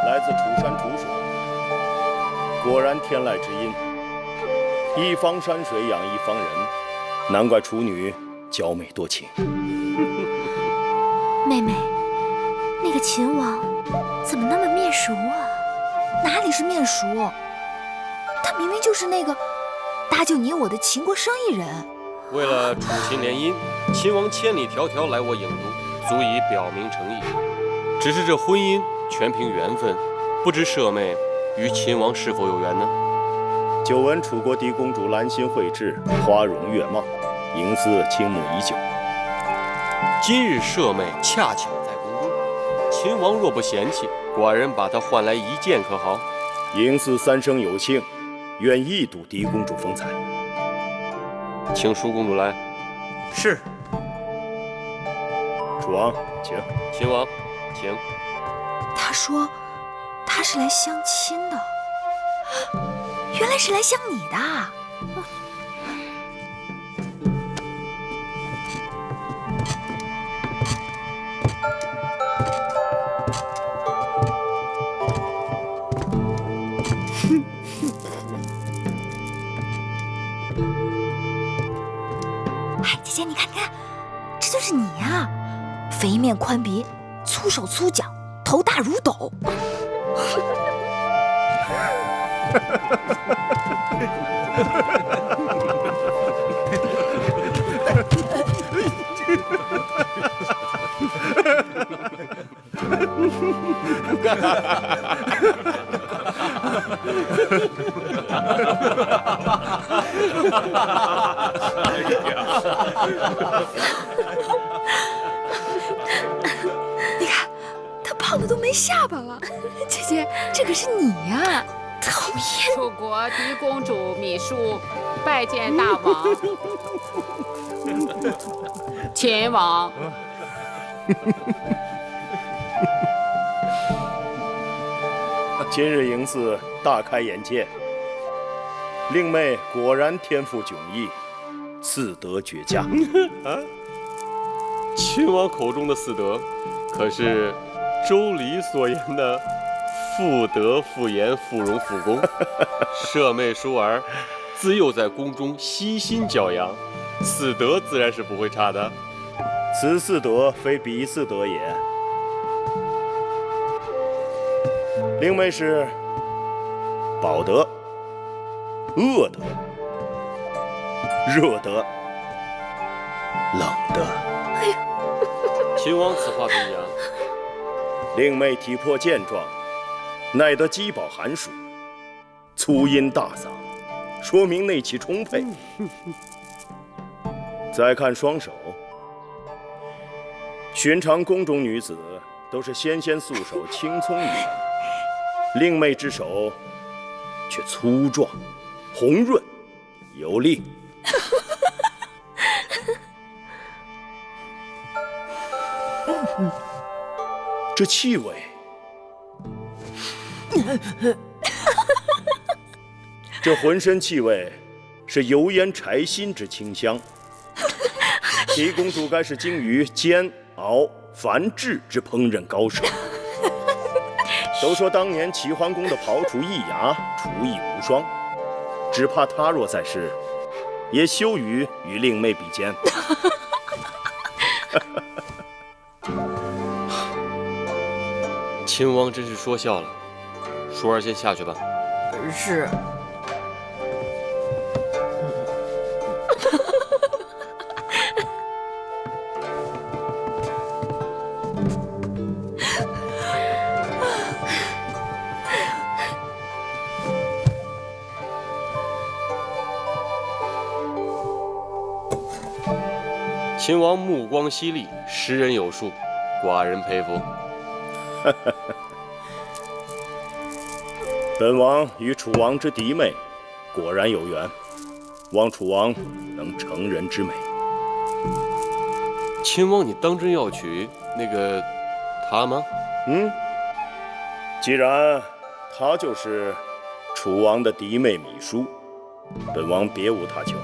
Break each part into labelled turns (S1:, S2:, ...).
S1: 来自楚山楚水，果然天籁之音。一方山水养一方人，难怪楚女娇美多情。
S2: 妹妹，那个秦王怎么那么面熟啊？
S3: 哪里是面熟？他明明就是那个搭救你我的秦国生意人。
S4: 为了楚秦联姻，秦王千里迢迢来我郢都，足以表明诚意。只是这婚姻全凭缘分，不知舍妹与秦王是否有缘呢？
S1: 久闻楚国嫡公主兰心蕙质，花容月貌，嬴驷倾慕已久。
S4: 今日舍妹恰巧在宫中，秦王若不嫌弃，寡人把她换来一见，可好？
S1: 嬴驷三生有幸，愿一睹嫡公主风采。
S4: 请淑公主来。
S5: 是。
S1: 楚王，请。
S4: 秦王，请。
S3: 他说他是来相亲的，原来是来相你的。哎，姐姐，你看，你看，这就是你呀！肥面宽鼻，粗手粗脚，头大如斗。你看，他胖的都没下巴了。姐姐，这可是你呀！讨厌！
S6: 楚国嫡公主芈姝拜见大王。秦王。
S1: 今日嬴驷大开眼界，令妹果然天赋迥异，四德绝佳。
S4: 秦王口中的四德，可是周礼所言的妇德、妇言、妇容、妇功。舍妹淑儿自幼在宫中悉心教养，四德自然是不会差的。
S1: 此四德非彼四德也。令妹是饱德、饿德、热德、冷德。
S4: 秦王此话怎讲？
S1: 令妹体魄健壮，耐得饥饱寒暑，粗音大嗓，说明内气充沛。再看双手，寻常宫中女子都是纤纤素手，青葱玉腕，令妹之手却粗壮、红润、有力。这气味，这浑身气味是油烟柴薪之清香。狄公主该是精于煎熬繁制之烹饪高手。都说当年齐桓公的庖厨易牙，厨艺无双，只怕他若在世，也羞于与令妹比肩。
S4: 秦王真是说笑了，淑儿先下去吧。
S3: 是。
S4: 秦王目光犀利，识人有术，寡人佩服。
S1: 本王与楚王之嫡妹果然有缘，望楚王能成人之美。
S4: 秦王，你当真要娶那个她吗？
S1: 既然她就是楚王的嫡妹芈姝，本王别无他求。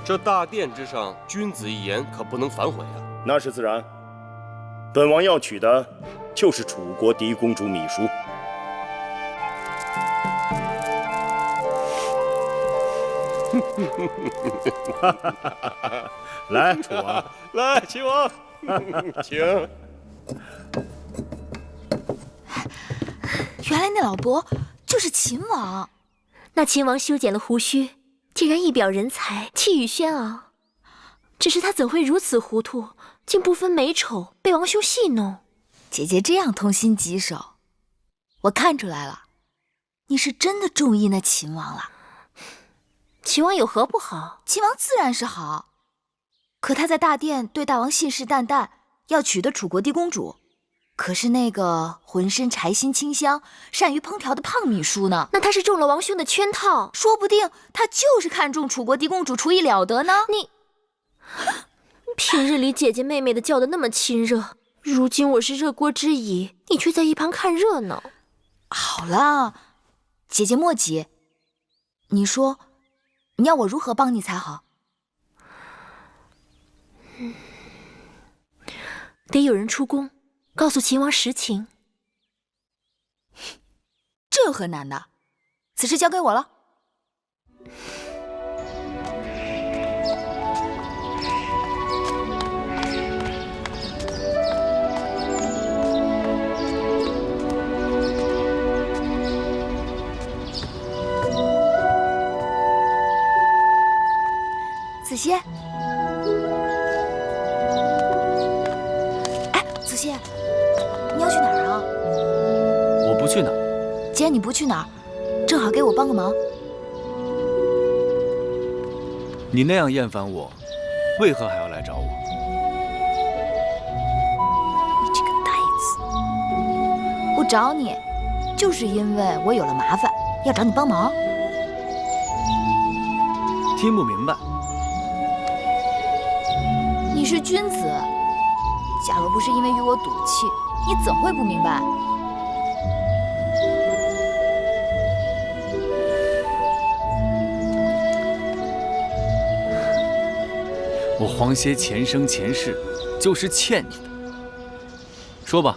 S4: 这大殿之上，君子一言可不能反悔啊！
S1: 那是自然。本王要娶的就是楚国嫡公主芈姝。
S5: 来，楚王，
S4: 来，秦王，请。
S3: 原来那老伯就是秦王。
S2: 那秦王修剪了胡须，竟然一表人才，气宇轩昂。只是他怎会如此糊涂，竟不分美丑，被王兄戏弄？
S3: 姐姐这样痛心疾首，我看出来了，你是真的中意那秦王了。
S2: 秦王有何不好？
S3: 秦王自然是好，可他在大殿对大王信誓旦旦要娶的楚国嫡公主，可是那个浑身柴薪清香、善于烹调的胖芈姝呢？
S2: 那他是中了王兄的圈套，
S3: 说不定他就是看中楚国嫡公主厨艺了得呢。
S2: 你平日里姐姐妹妹的叫得那么亲热，如今我是热锅之乙，你却在一旁看热闹。
S3: 好了，姐姐莫急，你说你要我如何帮你才好？
S2: 得有人出宫，告诉秦王实情。
S3: 这有何难的？此事交给我了。子歇，哎，子歇，你要去哪儿啊？
S5: 我不去哪儿。
S3: 既然你不去哪儿，正好给我帮个忙。
S5: 你那样厌烦我，为何还要来找我？
S3: 你这个呆子！我找你，就是因为我有了麻烦，要找你帮忙。
S5: 听不明白。
S3: 你是君子，假如不是因为与我赌气，你怎会不明白？
S5: 我黄歇前生前世就是欠你的。说吧，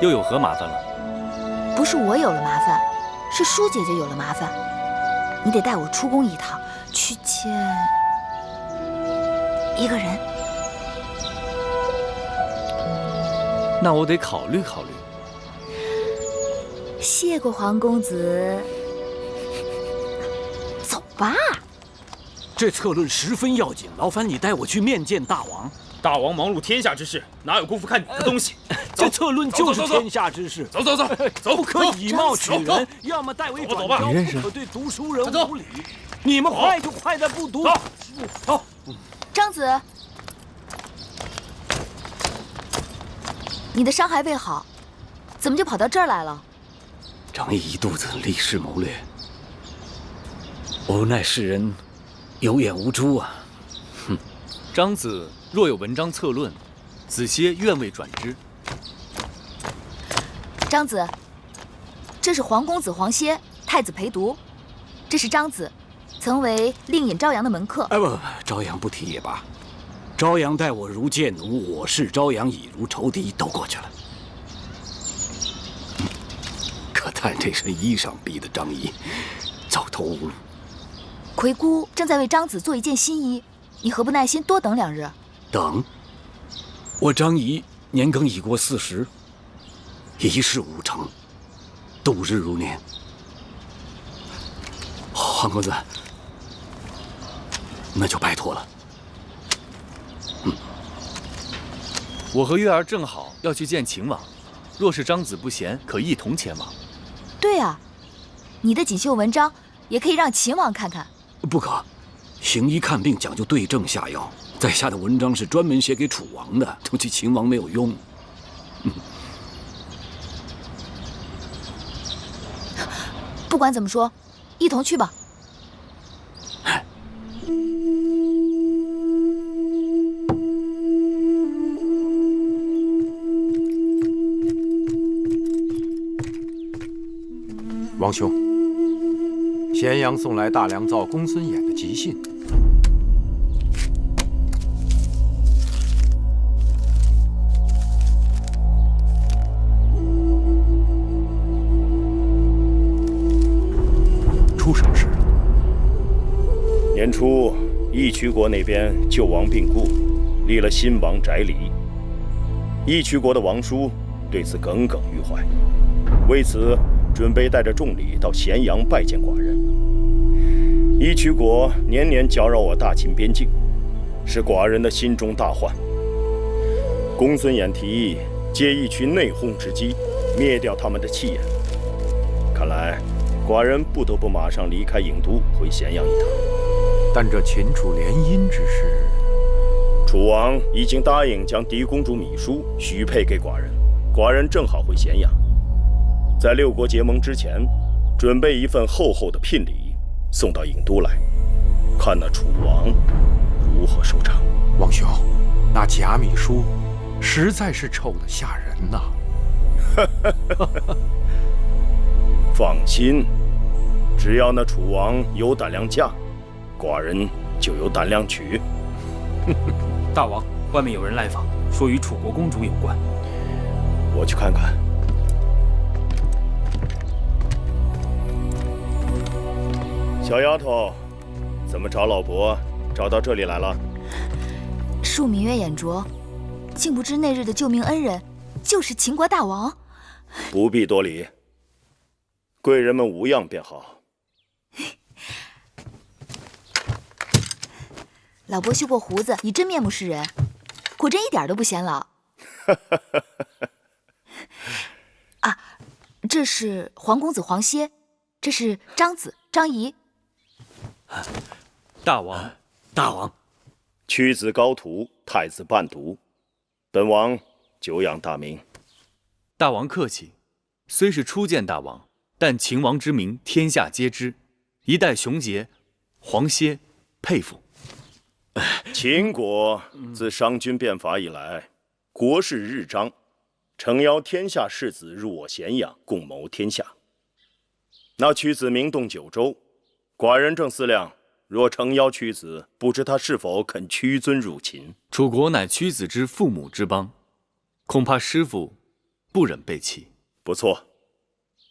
S5: 又有何麻烦了？
S3: 不是我有了麻烦，是舒姐姐有了麻烦。你得带我出宫一趟，去见一个人。
S5: 那我得考虑考虑。
S3: 谢过黄公子，走吧。
S7: 这策论十分要紧，劳烦你带我去面见大王。
S8: 大王忙碌天下之事，哪有功夫看你的东西？
S7: 这策论就是天下之事。
S8: 走，
S7: 不可以貌取人，要么代为转交，不可对读书人无礼。你们快就快在不读。
S8: 走。
S3: 张子，你的伤还未好，怎么就跑到这儿来了？
S7: 张仪一肚子历史谋略，无奈世人有眼无珠啊！
S5: 哼，张子若有文章策论，子歇愿为转之。
S3: 张子，这是皇公子黄歇，太子陪读。这是张子，曾为令尹朝阳的门客。
S7: 哎不，朝阳不提也罢。朝阳待我如贱奴，我视朝阳已如仇敌，都过去了。可叹这身衣裳逼得张仪走投无路。
S3: 魁姑正在为张子做一件新衣，你何不耐心多等2日？
S7: 等？我张仪年庚已过40，一事无成，度日如年。黄公子，那就拜托了。
S5: 我和月儿正好要去见秦王，若是张子不嫌，可一同前往。
S3: 对啊，你的锦绣文章也可以让秦王看看。
S7: 不可，行医看病讲究对症下药，在下的文章是专门写给楚王的，对秦王没有用。
S3: 不管怎么说，一同去吧。
S9: 王兄，咸阳送来大良造公孙衍的急信。出什么事了？
S1: 年初，义渠国那边旧王病故，立了新王翟离。义渠国的王叔对此耿耿于怀，为此准备带着重礼到咸阳拜见寡人。义渠国年年搅扰我大秦边境，是寡人的心中大患。公孙衍提议借义渠内讧之机，灭掉他们的气焰。看来，寡人不得不马上离开郢都，回咸阳一趟。
S9: 但这秦楚联姻之事，
S1: 楚王已经答应将嫡公主芈姝许配给寡人，寡人正好回咸阳，在六国结盟之前，准备一份厚厚的聘礼送到郢都来，看那楚王如何收场。
S9: 王兄，那贾芈姝实在是丑得吓人呐！
S1: 放心，只要那楚王有胆量嫁，寡人就有胆量娶。
S8: 大王，外面有人来访，说与楚国公主有关。
S1: 我去看看。小丫头，怎么找老伯找到这里来了？
S3: 恕明月眼拙，竟不知那日的救命恩人就是秦国大王。
S1: 不必多礼，贵人们无恙便好。
S3: 老伯修过胡子，已真面目示人，果真一点都不显老。啊，这是皇公子黄歇，这是张子张仪。
S5: 大王，
S7: 大王，
S1: 屈子高徒，太子伴读，本王久仰大名。
S5: 大王客气，虽是初见大王，但秦王之名天下皆知，一代雄杰，黄歇佩服。
S1: 秦国自商君变法以来，国势日彰，诚邀天下士子入我咸阳，共谋天下。那屈子名动九州，寡人正思量，若诚邀屈子，不知他是否肯屈尊入秦。
S5: 楚国乃屈子之父母之邦，恐怕师父不忍背弃。
S1: 不错，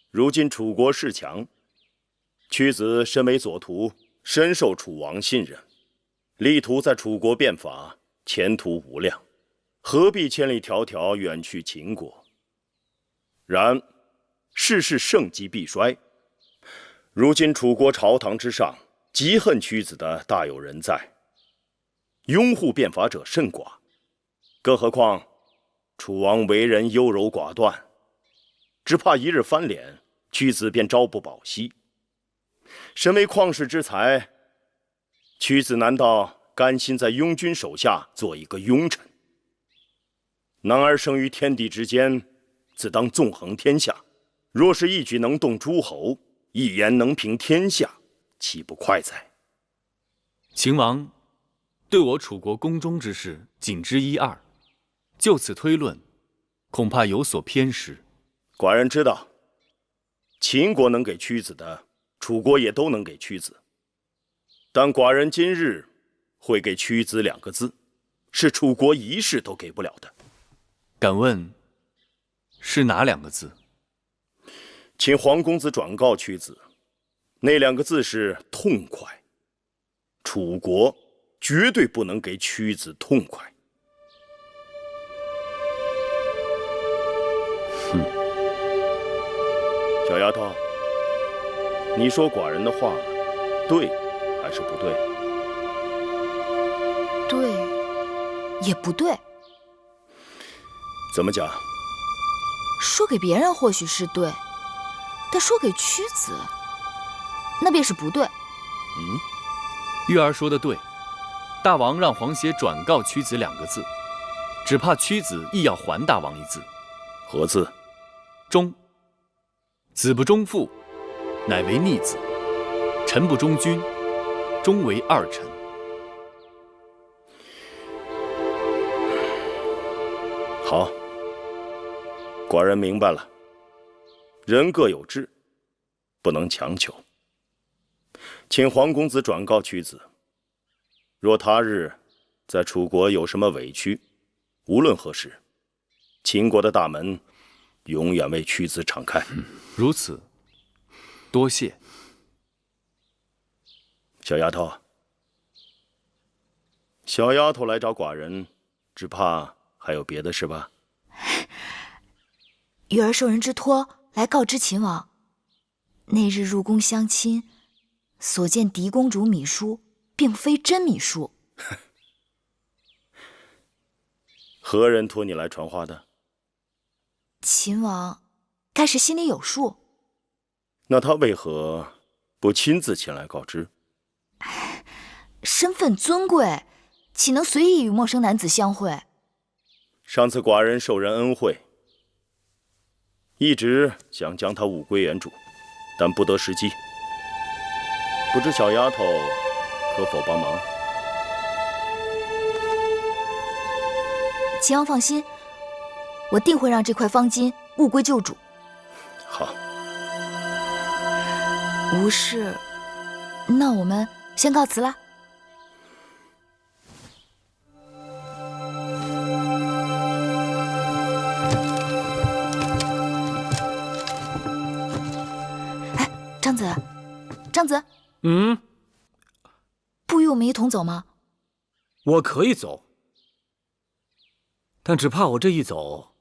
S1: 如今楚国势强，屈子身为左徒，深受楚王信任，力图在楚国变法，前途无量，何必千里迢迢远去秦国？然世事盛极必衰，如今楚国朝堂之上，极恨屈子的大有人在，拥护变法者甚寡。更何况楚王为人优柔寡断，只怕一日翻脸，屈子便朝不保夕。身为旷世之才，屈子难道甘心在庸君手下做一个庸臣？男儿生于天地之间，自当纵横天下。若是一举能动诸侯，一言能平天下，岂不快哉？
S5: 秦王对我楚国宫中之事仅知一二，就此推论，恐怕有所偏失。
S1: 寡人知道，秦国能给屈子的，楚国也都能给屈子。但寡人今日会给屈子2个字，是楚国一世都给不了的。
S5: 敢问是哪2个字？
S1: 请黄公子转告屈子，那2个字是痛快。楚国绝对不能给屈子痛快。小丫头，你说寡人的话对还是不对？
S3: 对，也不对。
S1: 怎么讲？
S3: 说给别人或许是对，但说给屈子，那便是不对。
S5: 玉儿说的对，大王让黄歇转告屈子2个字，只怕屈子亦要还大王一字。
S1: 何字？
S5: 忠。子不忠父，乃为逆子；臣不忠君，终为二臣。
S1: 好，寡人明白了。人各有志，不能强求。请黄公子转告屈子，若他日在楚国有什么委屈，无论何时，秦国的大门永远为屈子敞开。
S5: 如此，多谢。
S1: 小丫头，小丫头来找寡人，只怕还有别的事吧？
S3: 玉儿受人之托来告知秦王，那日入宫相亲，所见嫡公主米书，并非真米书。
S1: 何人托你来传话的？
S3: 秦王该是心里有数。
S1: 那他为何不亲自前来告知？
S3: 身份尊贵，岂能随意与陌生男子相会？
S1: 上次寡人受人恩惠，一直想将他物归原主，但不得时机。不知小丫头可否帮忙？
S3: 秦王放心，我定会让这块方巾物归旧主。
S1: 好，
S3: 无事，那我们先告辞了。哎，张子，张子，不与我们一同走吗？
S7: 我可以走，但只怕我这一走，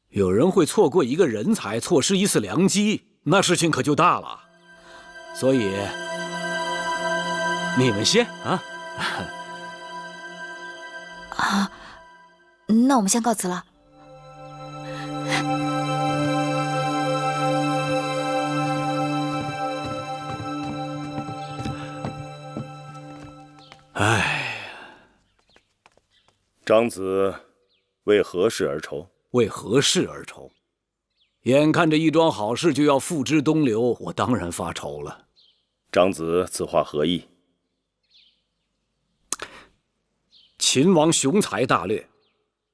S7: 有人会错过一个人才，错失一次良机，那事情可就大了。所以，你们先啊。
S3: 啊，那我们先告辞了。
S7: 唉，
S1: 张子为何事而愁？
S7: 为何事而愁？眼看着一桩好事就要付之东流，我当然发愁了。
S1: 张子此话何意？
S7: 秦王雄才大略，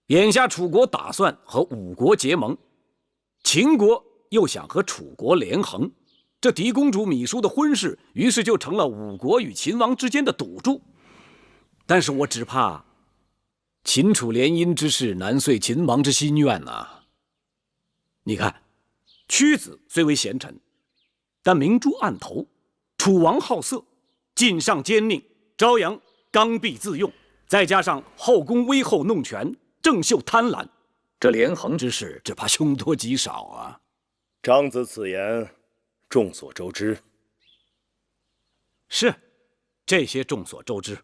S7: 眼下楚国打算和吴国结盟，秦国又想和楚国连横，这嫡公主芈姝的婚事，于是就成了吴国与秦王之间的赌注。但是我只怕秦楚联姻之事难遂秦王之心愿呐。你看，屈子虽为贤臣，但明珠暗投，楚王好色，晋上奸佞，朝阳刚愎自用，再加上后宫威后弄权，郑袖贪婪，这连横之事只怕凶多吉少啊。
S1: 张子此言众所周知。
S7: 是，这些众所周知，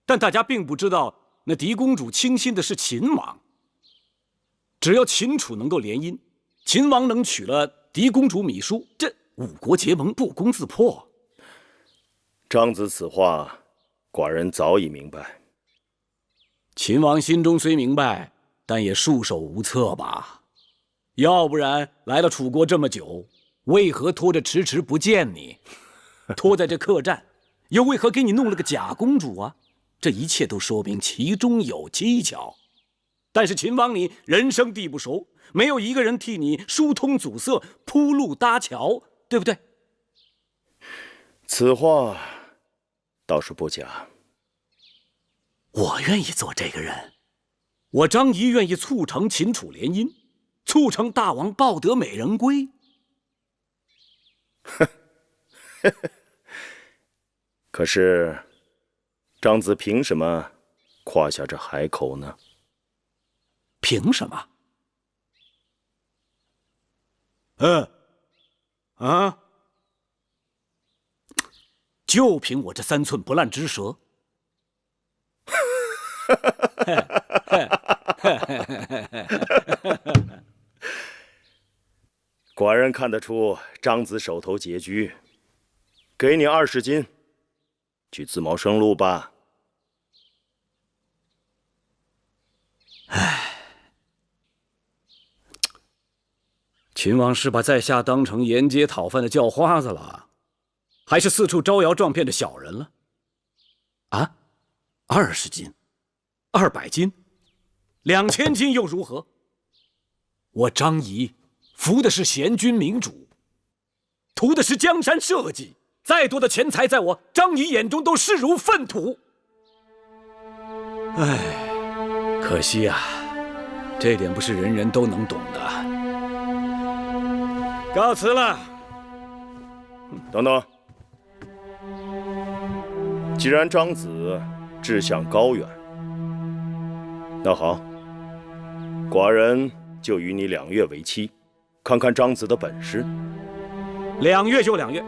S7: 但大家并不知道，那嫡公主倾心的是秦王。只要秦楚能够联姻，秦王能娶了嫡公主芈姝，这五国结盟不攻自破。
S1: 张子此话，寡人早已明白。
S7: 秦王心中虽明白，但也束手无策吧。要不然来了楚国这么久，为何拖着迟迟不见你？拖在这客栈，又为何给你弄了个假公主啊？这一切都说明其中有蹊跷。但是秦王你人生地不熟，没有一个人替你疏通阻塞、铺路搭桥，对不对？
S1: 此话倒是不假。
S7: 我愿意做这个人，我张仪愿意促成秦楚联姻，促成大王抱得美人归。
S1: 可是，张子凭什么夸下这海口呢？
S7: 凭什么？就凭我这3寸不烂之舌。
S1: 寡人看得出张子手头拮据，给你20斤，去自谋生路吧。
S7: 秦王是把在下当成沿街讨饭的叫花子了，还是四处招摇撞骗的小人了？啊，20斤，200斤，2000斤又如何？我张仪服的是贤君明主，图的是江山社稷，再多的钱财在我张仪眼中都视如粪土。唉，可惜啊，这点不是人人都能懂的。告辞了。
S1: 等等，既然张子志向高远，那好，寡人就与你2月为期，看看张子的本事。
S7: 2月就2月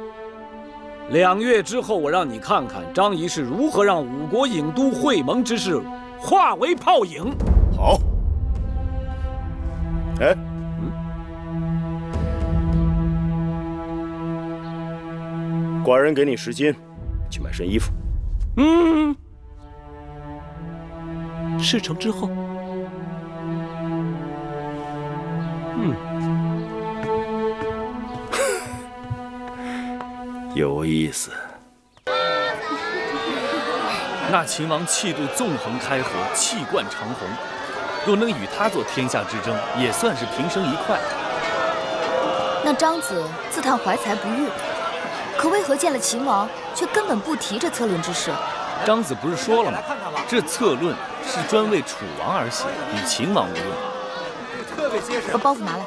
S7: ，2月之后，我让你看看张仪是如何让5国郢都会盟之事化为泡影。
S1: 好。哎，寡人给你10金，去买身衣服。
S7: 事成之后，
S1: 有意思。
S5: 那秦王气度纵横开河，气贯长虹。若能与他做天下之争，也算是平生一快。
S3: 那张子自叹怀才不遇，可为何见了秦王，却根本不提这策论之事？
S5: 张子不是说了吗？这策论是专为楚王而写，与秦王无用。
S3: 把包袱拿来。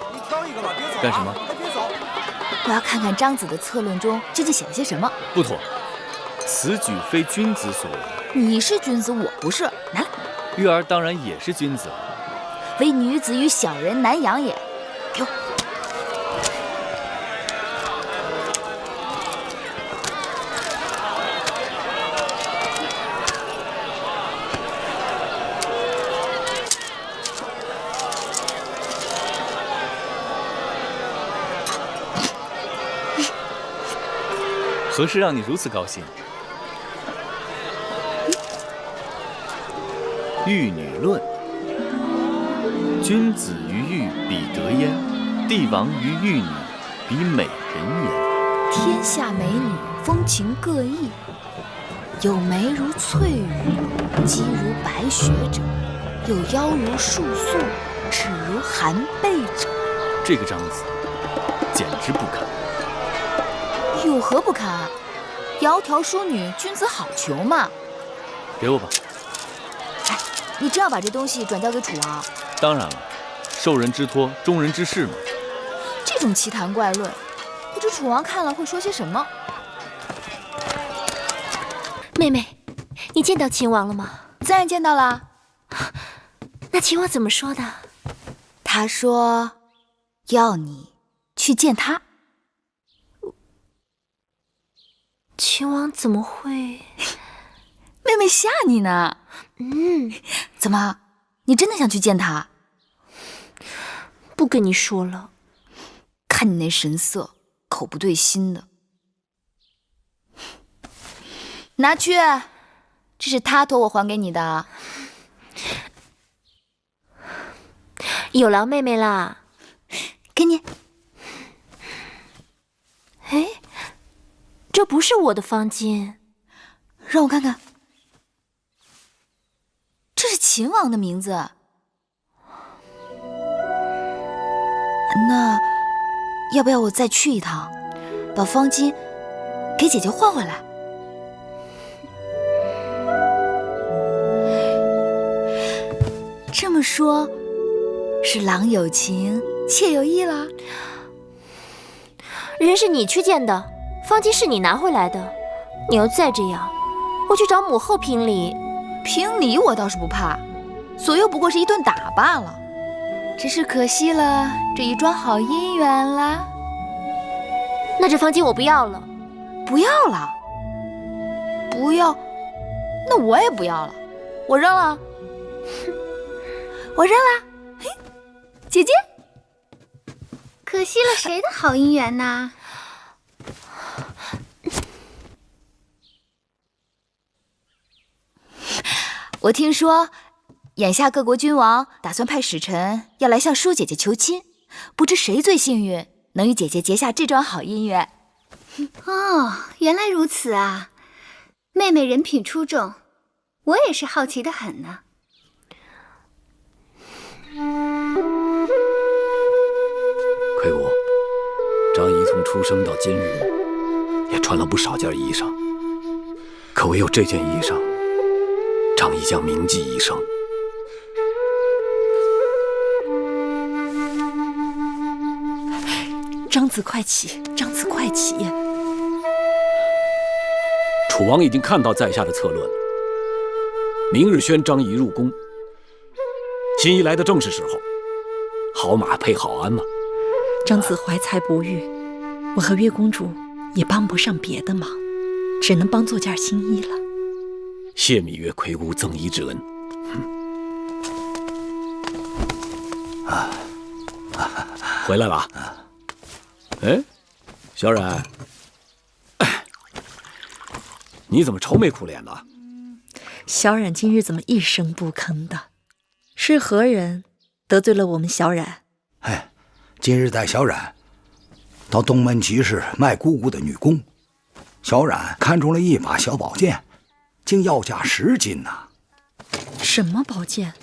S5: 干什么？
S3: 我要看看张子的策论中究竟写了些什么。
S5: 不妥，此举非君子所为。
S3: 你是君子，我不是。拿来。
S5: 玉儿当然也是君子。
S3: 唯女子与小人难养也。给我。
S5: 何事让你如此高兴？玉女论：君子于玉比德焉，帝王于玉女比美人焉。
S3: 天下美女风情各异，有眉如翠羽，肌如白雪者，有腰如束素，齿如含贝者。
S5: 这个张子简直不堪。
S3: 有何不堪？窈窕淑女，君子好逑嘛。
S5: 给我吧。
S3: 哎，你真要把这东西转交给楚王？
S5: 当然了，受人之托，忠人之事嘛。
S3: 这种奇谈怪论，不知楚王看了会说些什么？
S2: 妹妹，你见到秦王了吗？
S3: 自然见到了。
S2: 那秦王怎么说的？
S3: 他说要你去见他。
S2: 秦王怎么会？
S3: 妹妹吓你呢。怎么，你真的想去见他？
S2: 不跟你说了。
S3: 看你那神色，口不对心的。拿去，这是他托我还给你的。
S2: 有劳妹妹啦。
S3: 给你。
S2: 哎，这不是我的方巾，
S3: 让我看看。这是秦王的名字。那要不要我再去一趟，把方巾给姐姐换回来？这么说，是郎有情，妾有意了。
S2: 人是你去见的，方巾是你拿回来的。你要再这样，我去找母后评理。
S3: 评理我倒是不怕，左右不过是一顿打罢了。只是可惜了这一桩好姻缘啦。
S2: 那这方巾我不要了。
S3: 不要了？不要？那我也不要了，我扔了。我扔了。嘿，姐姐。
S10: 可惜了谁的好姻缘呐？
S3: 我听说，眼下各国君王打算派使臣要来向舒姐姐求亲，不知谁最幸运，能与姐姐结下这桩好姻缘。
S10: 哦，原来如此啊！妹妹人品出众，我也是好奇的很呢。
S7: 魁国，张仪从出生到今日，也穿了不少件衣裳，可唯有这件衣裳，张仪将铭记一生。
S3: 张子快起，张子快起！
S7: 楚王已经看到在下的策论，明日宣张仪入宫。秦仪来的正是时候，好马配好鞍嘛。
S11: 张子怀才不遇，我和月公主也帮不上别的忙，只能帮做件新衣了。
S7: 谢芈月魁姑赠衣之恩。回来了啊！哎，小冉，你怎么愁眉苦脸的？
S11: 小冉今日怎么一声不吭的？是何人得罪了我们小冉？
S12: 哎，今日带小冉到东门集市卖姑姑的女工，小冉看中了一把小宝剑，竟要价10金呐！
S11: 什么宝剑？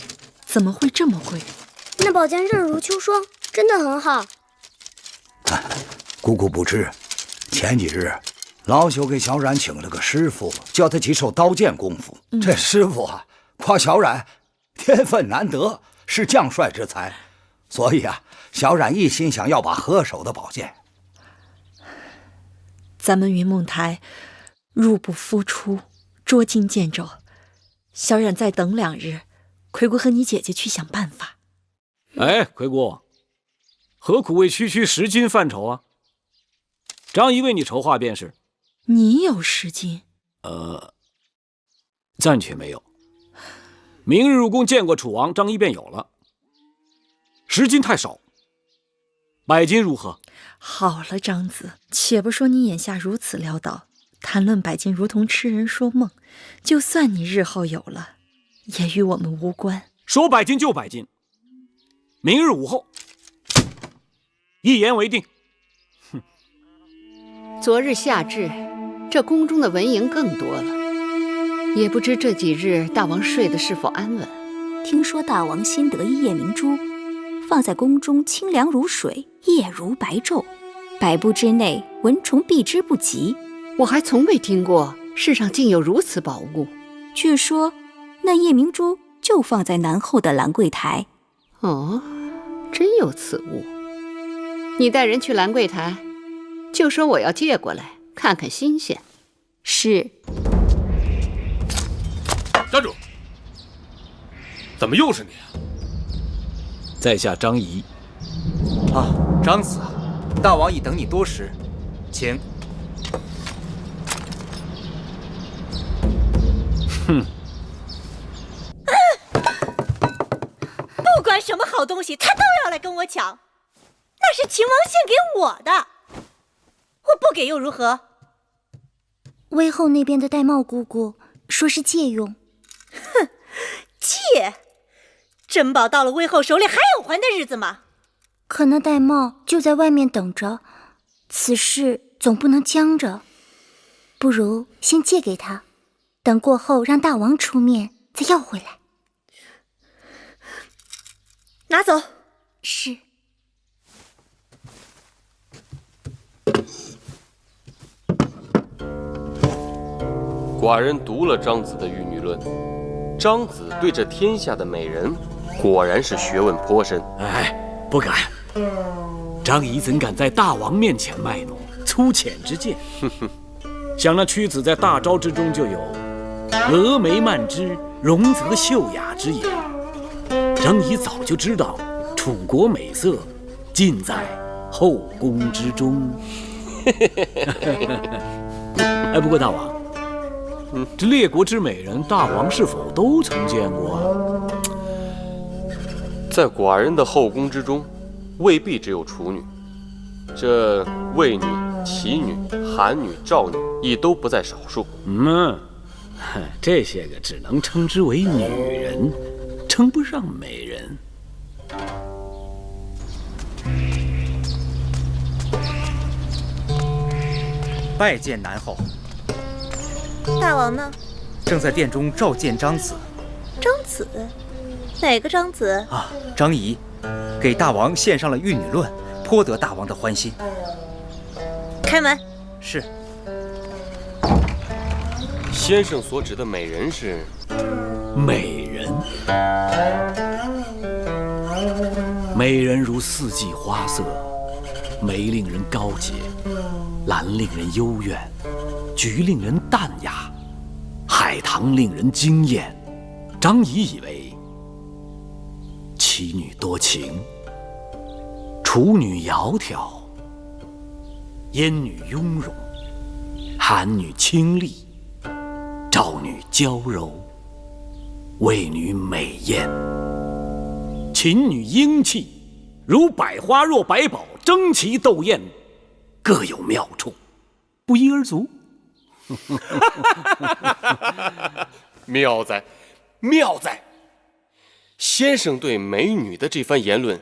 S11: 怎么会这么贵？
S13: 那宝剑刃如秋霜，真的很好。
S12: 姑姑不知，前几日老朽给小冉请了个师傅，教他几手刀剑功夫。这师傅啊，夸小冉天分难得，是将帅之才，所以啊，小冉一心想要把合手的宝剑。
S11: 咱们云梦台入不敷出，捉襟见肘，小冉再等2日，魁姑和你姐姐去想办法。
S7: 哎，魁姑，何苦为区区10斤犯愁啊？张仪为你筹划便是。
S11: 你有10斤？
S7: 暂且没有。明日入宫见过楚王，张仪便有了。10斤太少，100斤如何？
S11: 好了，张子，且不说你眼下如此潦倒，谈论100斤如同痴人说梦。就算你日后有了，也与我们无关。
S7: 说100斤就100斤。明日午后，一言为定。
S6: 昨日夏至，这宫中的蚊蝇更多了，也不知这几日大王睡得是否安稳。
S3: 听说大王新得一夜明珠，放在宫中清凉如水，夜如白昼，100步之内蚊虫避之不及。
S6: 我还从未听过世上竟有如此宝物。
S3: 据说那夜明珠就放在南后的兰柜台。
S6: 哦，真有此物。你带人去兰柜台，就说我要借过来看看新鲜。
S3: 是。
S5: 站住！怎么又是你啊？
S7: 在下张仪。
S14: 啊，张子，大王已等你多时，请。
S7: 哼。
S2: 不管什么好东西，他都要来跟我抢。那是秦王献给我的，我不给又如何？
S10: 魏后那边的玳瑁姑姑说是借用。
S2: 哼，借？珍宝到了魏后手里还有还的日子吗？
S10: 可那玳瑁就在外面等着，此事总不能僵着，不如先借给他，等过后让大王出面再要回来。
S2: 拿走。
S10: 是。
S4: 寡人读了张子的《玉女论》，张子对这天下的美人，果然是学问颇深。
S7: 哎，不敢。张仪怎敢在大王面前卖弄粗浅之见？想那屈子在大招之中就有峨眉曼之，容则秀雅之言。张仪早就知道楚国美色尽在后宫之中。哎，不过大王，这列国之美人，大王是否都曾见过啊？
S4: 在寡人的后宫之中，未必只有处女，这魏女、齐女、韩女、赵女亦都不在少数。
S7: 这些个只能称之为女人，称不上美人。
S14: 拜见南后。
S2: 大王呢？
S14: 正在殿中召见张子。
S2: 张子？哪个张子？
S14: 啊，张仪，给大王献上了《玉女论》，颇得大王的欢心。
S2: 开门。
S14: 是。
S4: 先生所指的美人是？
S7: 美人，美人如四季花色，梅令人高洁，兰令人幽怨，菊令人淡雅，海棠令人惊艳。张仪以为齐女多情，楚女窈窕，燕女雍容，韩女清丽，赵女娇柔，魏女美艳，秦女英气，如百花若百宝，争奇斗艳，各有妙处，不一而足。
S4: 妙哉，妙哉！先生对美女的这番言论，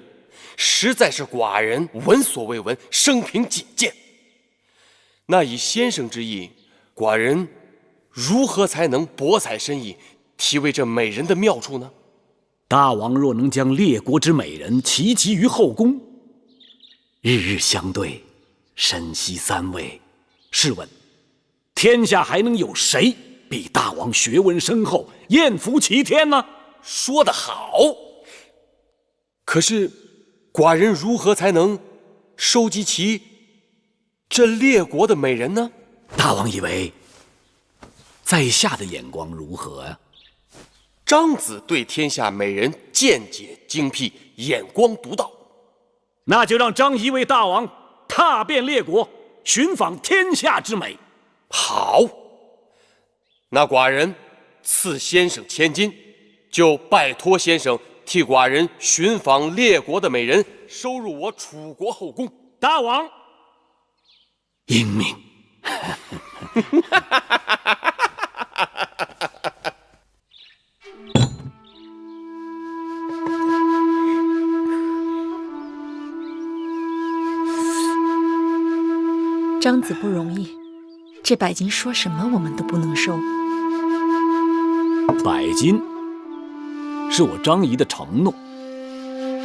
S4: 实在是寡人闻所未闻，生平仅见。那以先生之意，寡人如何才能博采深意，体味这美人的妙处呢？
S7: 大王若能将列国之美人齐集于后宫，日日相对，深吸三味，试问天下还能有谁比大王学问深厚，艳福齐天呢？
S4: 说得好。可是寡人如何才能收集齐这列国的美人呢？
S7: 大王以为在下的眼光如何呀？
S4: 张子对天下美人见解精辟，眼光独到。
S7: 那就让张仪为大王踏遍列国，寻访天下之美。
S4: 好，那寡人赐先生千金，就拜托先生替寡人寻访列国的美人，收入我楚国后宫。
S7: 大王英明。
S11: 张子不容易，这100金说什么我们都不能收。
S7: 100金是我张仪的承诺，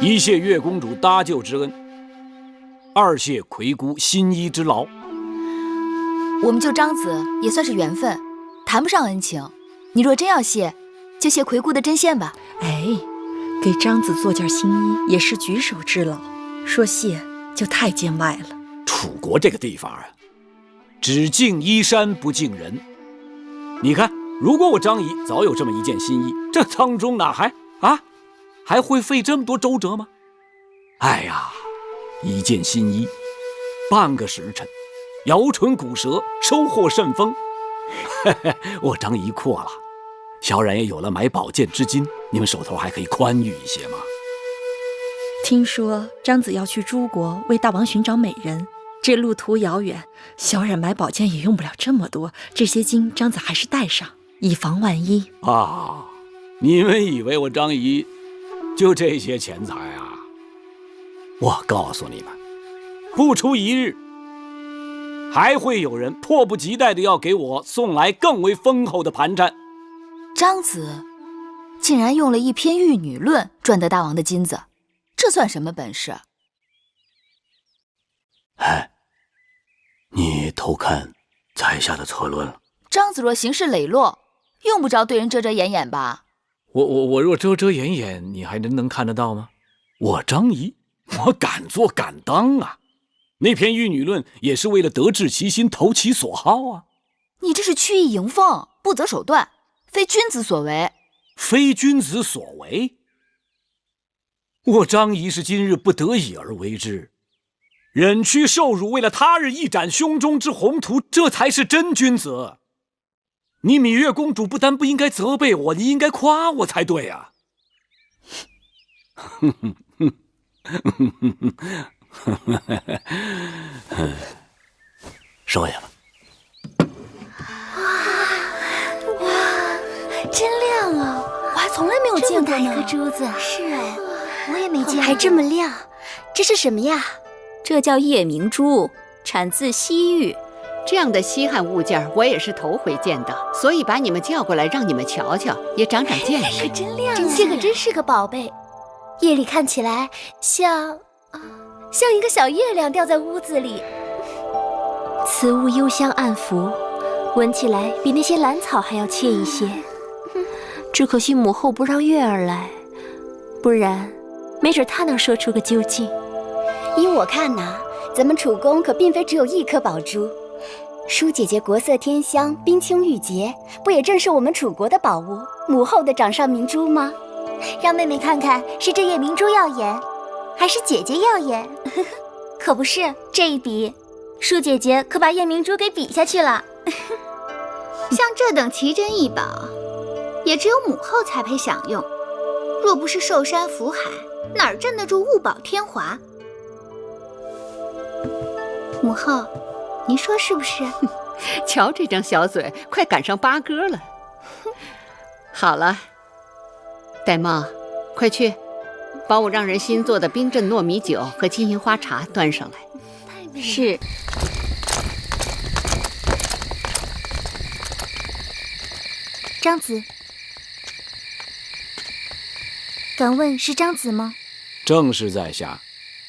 S7: 一谢月公主搭救之恩，二谢魁姑新衣之劳。
S3: 我们救张子也算是缘分，谈不上恩情。你若真要谢，就谢魁姑的针线吧。
S11: 哎，给张子做件新衣也是举手之劳，说谢就太见外了。
S7: 楚国这个地方啊，只敬衣衫不敬人。你看，如果我张仪早有这么一件新衣，这当中哪还会费这么多周折吗？哎呀，一件新衣，半个时辰，摇唇鼓舌，收获甚丰。我张仪阔了，小冉也有了买宝剑之金，你们手头还可以宽裕一些吗？
S11: 听说张子要去诸国为大王寻找美人，这路途遥远，小冉买宝剑也用不了这么多，这些金张子还是带上，以防万一
S7: 啊。你们以为我张仪就这些钱财啊？我告诉你们，不出一日，还会有人迫不及待地要给我送来更为丰厚的盘缠。
S3: 张子竟然用了一篇《玉女论》赚得大王的金子，这算什么本事？
S7: 哎，你偷看在下的策论了。
S3: 张子若行事磊落，用不着对人遮遮掩掩吧？
S7: 我若遮遮掩掩，你还能看得到吗？我张仪，我敢做敢当啊！那篇《玉女论》也是为了得志其心，投其所好啊！
S3: 你这是曲意迎风，不择手段，非君子所为。
S7: 非君子所为？我张仪是今日不得已而为之，忍屈受辱，为了他日一展胸中之宏图，这才是真君子。你芈月公主不但不应该责备我，你应该夸我才对啊！收下了。
S10: 哇，真亮啊！我还从来没有见过
S13: 这么大一颗珠子。
S10: 是啊，我也没见过，
S13: 还这么亮，这是什么呀？
S15: 这叫夜明珠，产自西域。
S6: 这样的稀罕物件我也是头回见到，所以把你们叫过来让你们瞧瞧，也长长见识。
S13: 可真亮啊！
S10: 这可真是个宝贝，夜里看起来像一个小月亮掉在屋子里。
S2: 此物幽香暗拂，闻起来比那些兰草还要惬一些。只可惜母后不让月儿来，不然没准她能说出个究竟。
S13: 依我看呐，咱们楚宫可并非只有一颗宝珠。舒姐姐国色天香，冰清玉洁，不也正是我们楚国的宝物，母后的掌上明珠吗？
S10: 让妹妹看看，是这夜明珠耀眼，还是姐姐耀眼？可不是，这一比，舒姐姐可把夜明珠给比下去了。
S3: 像这等奇珍异宝，也只有母后才配享用。若不是寿山福海，哪儿镇得住物宝天华？母后，您说是不是？
S6: 瞧这张小嘴，快赶上八哥了。好了，玳瑁，快去把我让人新做的冰镇糯米酒和金银花茶端上来。
S2: 是。
S10: 张子，敢问是张子吗？
S7: 正是在下。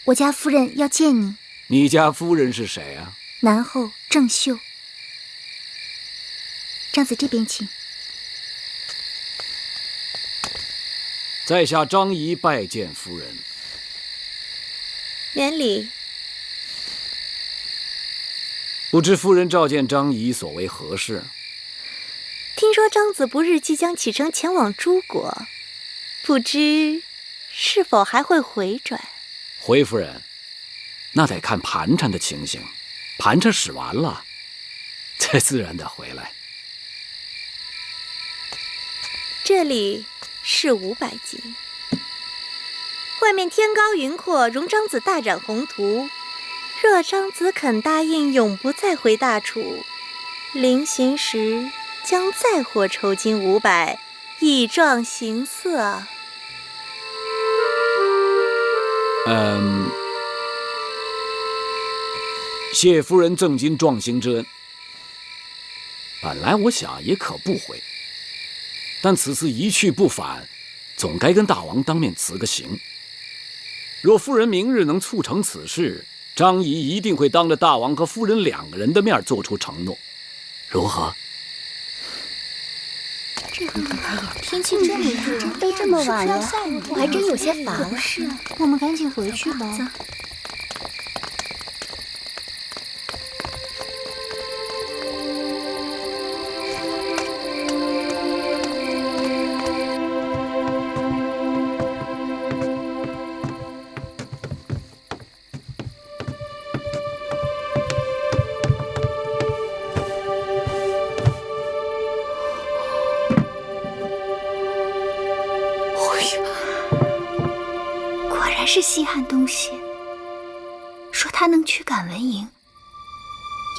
S10: 我家夫人要见你。
S7: 你家夫人是谁啊？
S10: 南后郑秀。张子这边请。
S7: 在下张仪拜见夫人。
S11: 免礼。
S7: 不知夫人召见张仪所为何事？
S11: 听说张子不日即将启程前往诸国，不知是否还会回转？
S7: 回夫人，那得看盘缠的情形。盘缠使完了，才自然得回来。
S11: 这里是500级，外面天高云阔，容张子大展宏图。若张子肯答应永不再回大楚，临行时将再获酬金500，以壮行色。
S7: 谢夫人赠金壮行之恩。本来我想也可不回，但此次一去不返，总该跟大王当面辞个行。若夫人明日能促成此事，张仪一定会当着大王和夫人2个人的面做出承诺，如何？
S10: 天气这么热，
S13: 都这么晚了，我还真有些乏了。
S10: 是，我们赶紧回去吧。
S3: 是稀罕东西，说它能驱赶蚊蝇，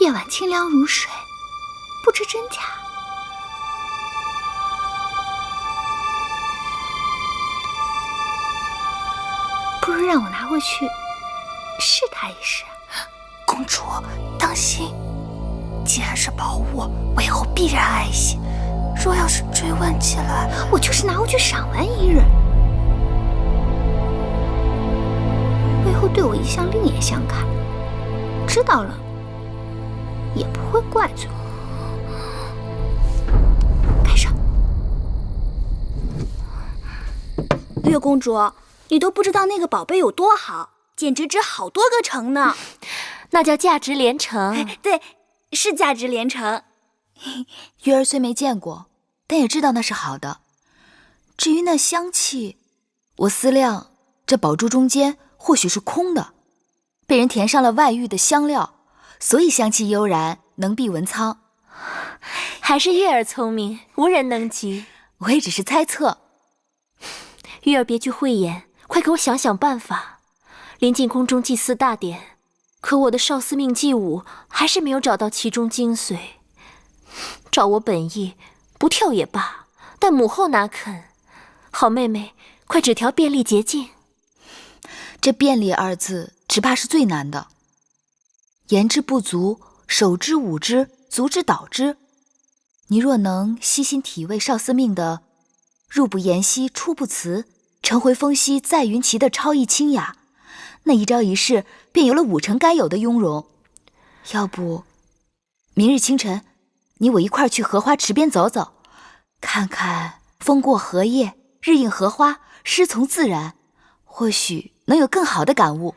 S3: 夜晚清凉如水，不知真假。不如让我拿回去试它一试。
S16: 公主，当心！既然是宝物，我以后必然爱惜。若要是追问起来，
S3: 我就是拿回去赏玩一日。对我一向另眼相看，知道了也不会怪罪我。盖上。
S13: 月公主，你都不知道那个宝贝有多好，简直值好多个城呢。
S2: 那叫价值连城。
S13: 对，是价值连城。
S3: 月儿虽没见过，但也知道那是好的。至于那香气，我思量这宝珠中间或许是空的，被人填上了外域的香料，所以香气悠然，能避蚊苍。
S2: 还是月儿聪明，无人能及。
S3: 我也只是猜测。
S2: 月儿别具慧眼，快给我想想办法。临近宫中祭祀大典，可我的少司命祭舞还是没有找到其中精髓。照我本意，不跳也罢，但母后哪肯？好妹妹，快指条便利捷径。
S3: 这便利2字只怕是最难的。言之不足，手之舞之，足之蹈之。你若能悉心体味少司命的入不言兮，出不辞，晨回风息，在云齐的超逸清雅，那一朝一夕便有了5成该有的雍容。要不，明日清晨，你我一块去荷花池边走走，看看风过荷叶，日映荷花，诗从自然，或许能有更好的感悟。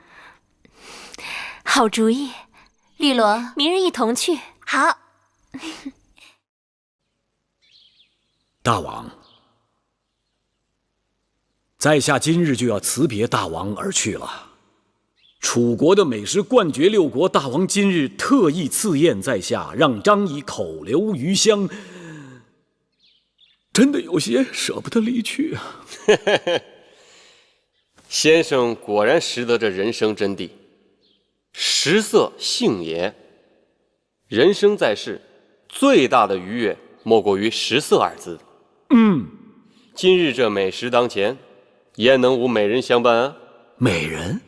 S2: 好主意，
S16: 绿萝，
S2: 明日一同去。
S16: 好。
S7: 大王，在下今日就要辞别大王而去了。楚国的美食冠绝六国，大王今日特意赐宴在下，让张仪口留余香，真的有些舍不得离去啊。
S4: 先生果然识得这人生真谛，食色性也。人生在世，最大的愉悦莫过于食色二字。今日这美食当前，焉能无美人相伴啊？
S7: 美人？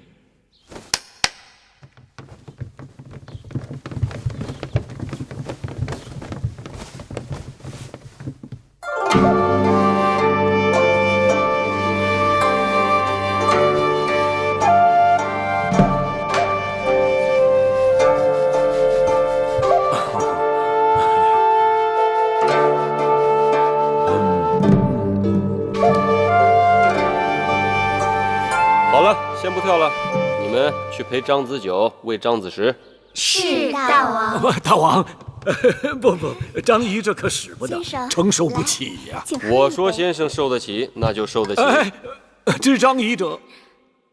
S4: 先不跳了，你们去陪张子九喂张子石。
S16: 是大王。
S7: 大王，不，张仪这可使不得，
S16: 先生
S7: 承受不起呀。
S4: 我说先生受得起，那就受得起。
S7: 知张仪者，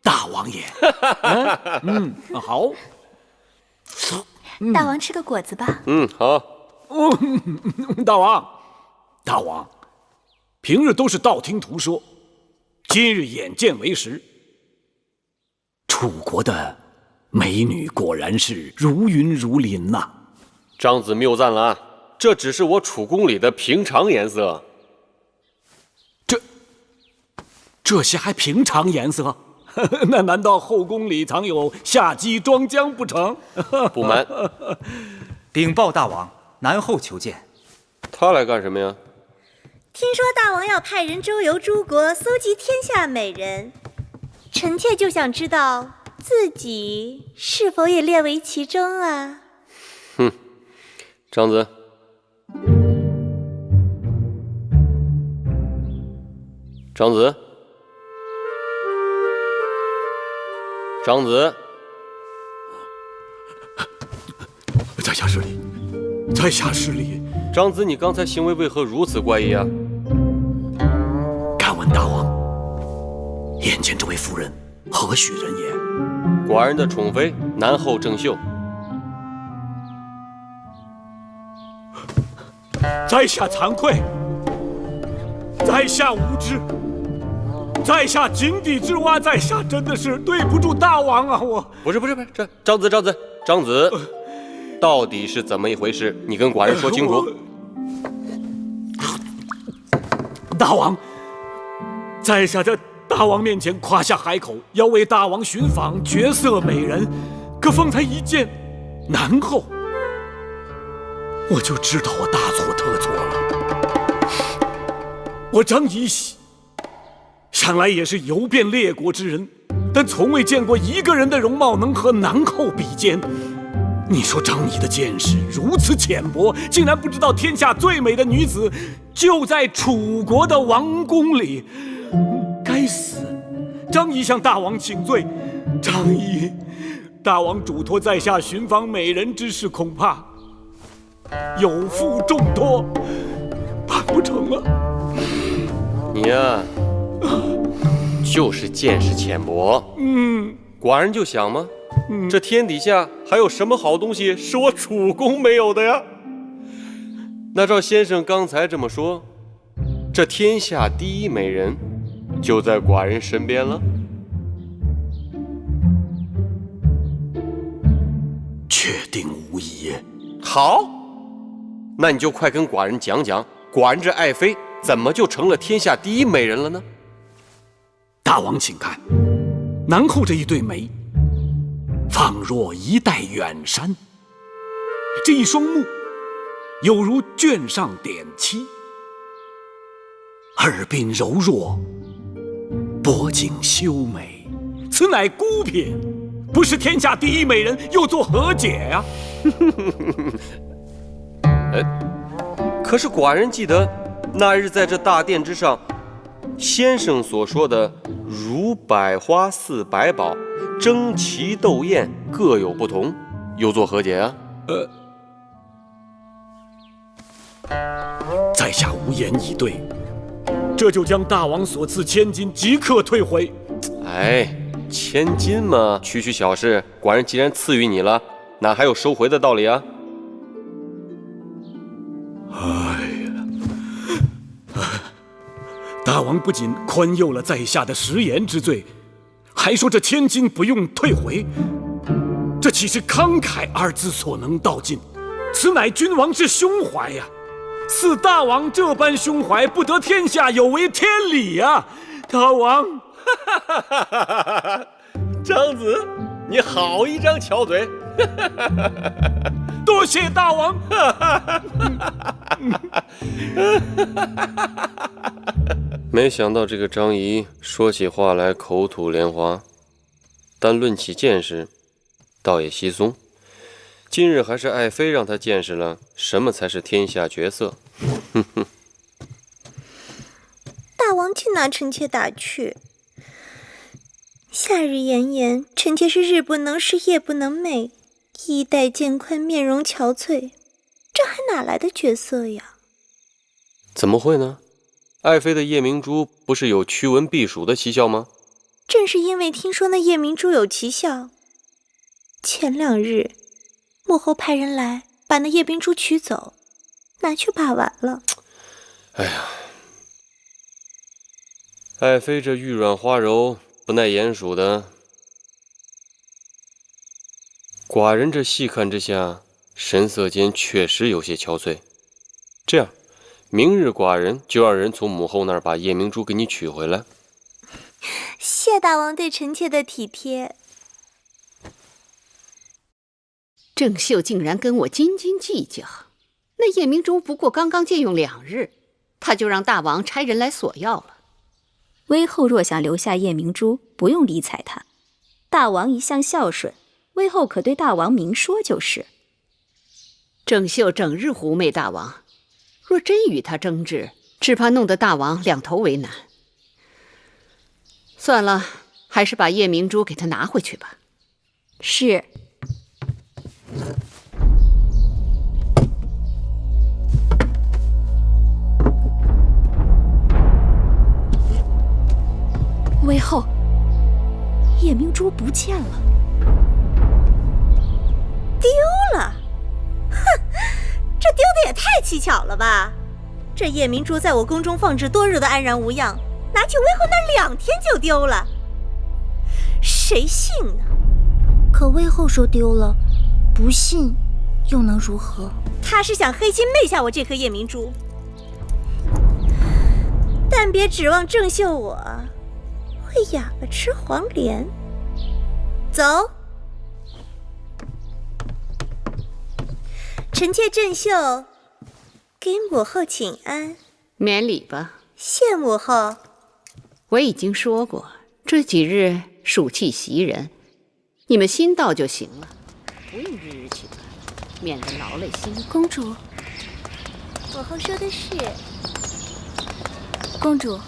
S7: 大王也。好。
S16: 大王吃个果子吧。
S4: 好。
S7: 大王，平日都是道听途说，今日眼见为实。楚国的美女果然是如云如林呐。
S4: 张子谬赞了啊，这只是我楚宫里的平常颜色。
S7: 这些还平常颜色？那难道后宫里藏有夏姬庄姜不成？
S4: 不瞒，
S14: 禀报大王，南后求见。
S4: 他来干什么呀？
S17: 听说大王要派人周游诸国，搜集天下美人。臣妾就想知道自己是否也列为其中啊？
S4: 张子，张子，
S7: 在下失礼，在下失礼。
S4: 张子，你刚才行为为何如此怪异啊？
S7: 敢问大王，眼前这位夫人何许人也？
S4: 寡人的宠妃南后郑袖。
S7: 在下惭愧，在下无知，在下井底之蛙，在下真的是对不住大王啊！我
S4: 不是，这张子，到底是怎么一回事？你跟寡人说清楚。
S7: 大王，在下在大王面前夸下海口，要为大王寻访绝色美人，可方才一见南后，我就知道我大错特错了。我张仪想来也是游遍列国之人，但从未见过一个人的容貌能和南后比肩。你说张仪的见识如此浅薄，竟然不知道天下最美的女子就在楚国的王宫里。该死！张仪向大王请罪。张仪，大王嘱托在下寻访美人之事，恐怕有负重托，办不成啊。
S4: 你呀，就是见识浅薄。寡人就想嘛，这天底下还有什么好东西是我楚宫没有的呀？那照先生刚才这么说，这天下第一美人就在寡人身边了。
S7: 确定无疑。
S4: 好，那你就快跟寡人讲讲，寡人这爱妃怎么就成了天下第一美人了呢？
S7: 大王请看，南后这一对眉，仿若一带远山；这一双目，有如卷上点漆；耳鬓柔弱，脖颈修眉，此乃孤品，不是天下第一美人，又作何解呀？
S4: 可是寡人记得那日在这大殿之上，先生所说的如百花似百宝，争奇斗艳，各有不同，又作何解啊？
S7: 在下无言以对，这就将大王所赐千金即刻退回。
S4: 哎，千金嘛，区区小事，寡人既然赐予你了，哪还有收回的道理啊？
S7: 大王不仅宽宥了在下的食言之罪，还说这千金不用退回，这岂是慷慨二字所能道尽？此乃君王之胸怀呀！似大王这般胸怀，不得天下有违天理呀！大王，
S4: 张子，你好一张巧嘴！
S7: 多谢大王。
S4: 没想到这个张仪说起话来口吐莲花，但论起见识，倒也稀松。今日还是爱妃让他见识了什么才是天下绝色。
S17: 大王竟拿臣妾打趣。夏日炎炎，臣妾是日不能食，夜不能寐，衣带渐宽，面容憔悴，这还哪来的绝色呀？
S4: 怎么会呢？爱妃的夜明珠不是有驱蚊避暑的奇效吗？
S17: 正是因为听说那夜明珠有奇效，前2日幕后派人来把那夜明珠取走，拿去把玩了。
S4: 哎呀，爱妃这玉软花柔，不耐鼹鼠的，寡人这细看之下，神色间确实有些憔悴。这样，明日寡人就让人从母后那儿把夜明珠给你取回来。
S17: 谢大王对臣妾的体贴。
S6: 郑秀竟然跟我斤斤计较，那夜明珠不过刚刚借用2日，他就让大王差人来索要了。
S15: 威后若想留下夜明珠，不用理睬他。大王一向孝顺，威后可对大王明说就是。
S6: 郑秀整日狐媚大王，若真与他争执，只怕弄得大王两头为难。算了，还是把夜明珠给他拿回去吧。
S15: 是。
S2: 威后，夜明珠不见了，
S17: 丢了！哼，这丢的也太蹊跷了吧！这夜明珠在我宫中放置多日的安然无恙，拿去威后那2天就丢了，谁信呢？
S10: 可威后说丢了，不信又能如何？
S17: 他是想黑心媚下我这颗夜明珠，但别指望郑秀我会哑巴吃黄连。走，臣妾郑秀给母后请安。
S6: 免礼吧。
S17: 谢母后。
S6: 我已经说过，这几日暑气袭人，你们心到就行了，不用日日请安，免得劳累心。
S10: 公主，
S17: 母后说的是。
S10: 公主，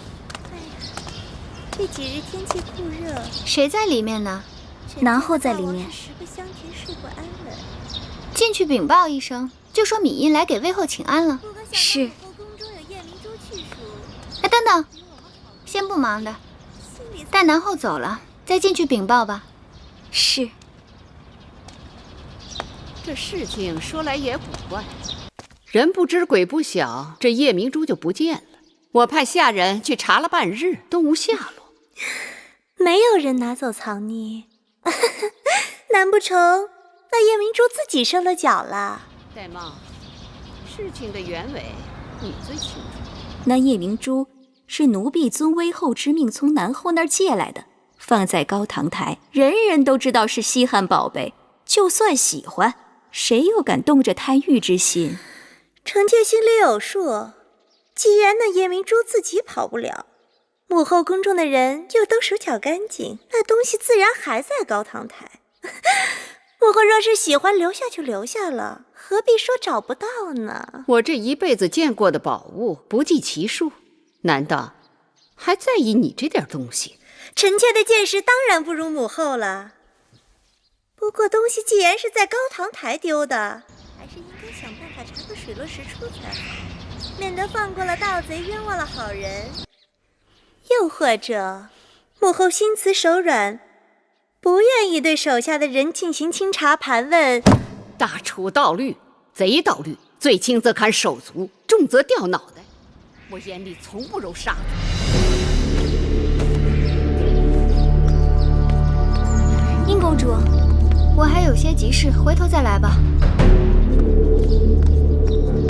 S17: 这几日天气酷热，
S10: 谁在里面呢？南后在里面。
S17: 十个香甜，睡不安稳。
S10: 进去禀报一声，就说敏英来给威后请安了。是。哎，等等，先不忙的，待南后走了再进去禀报吧。是。
S6: 这事情说来也古怪，人不知鬼不晓，这夜明珠就不见了。我派下人去查了半日，都无下落。
S17: 没有人拿走藏匿，难不成那夜明珠自己受了脚了？
S6: 戴帽，事情的原委你最清楚。
S15: 那夜明珠是奴婢遵威后之命从南后那儿借来的，放在高堂台，人人都知道是稀罕宝贝，就算喜欢，谁又敢动着贪欲之心？
S17: 臣妾心里有数。既然那夜明珠自己跑不了，母后宫中的人又都手脚干净，那东西自然还在高堂台。母后若是喜欢留下就留下了，何必说找不到呢？
S6: 我这一辈子见过的宝物不计其数，难道还在意你这点东西？
S17: 臣妾的见识当然不如母后了。不过东西既然是在高堂台丢的，还是应该想办法查个水落石出才好，免得放过了盗贼，冤枉了好人。又或者，母后心慈手软，不愿意对手下的人进行清查盘问。
S6: 大楚盗律，贼盗律，最轻则砍手足，重则掉脑袋。我眼里从不揉沙子。
S13: 殷公主，我还有些急事，回头再来吧。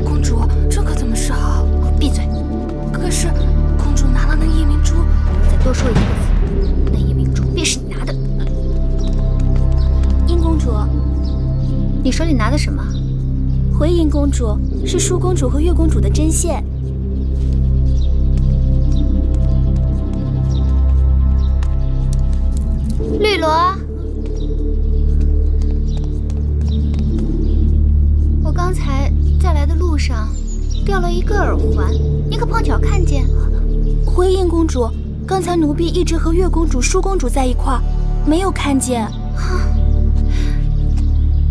S16: 公主，这可怎么是好？
S13: 闭嘴！
S16: 可是，公主拿了那夜明珠，
S13: 我再多说一个字，那夜明珠便是你拿的。殷公主，你手里拿的什么？回殷公主，是舒公主和月公主的针线。绿萝，我刚才在来的路上掉了一个耳环，你可碰巧看见？回应公主，刚才奴婢一直和月公主、舒公主在一块儿，没有看见。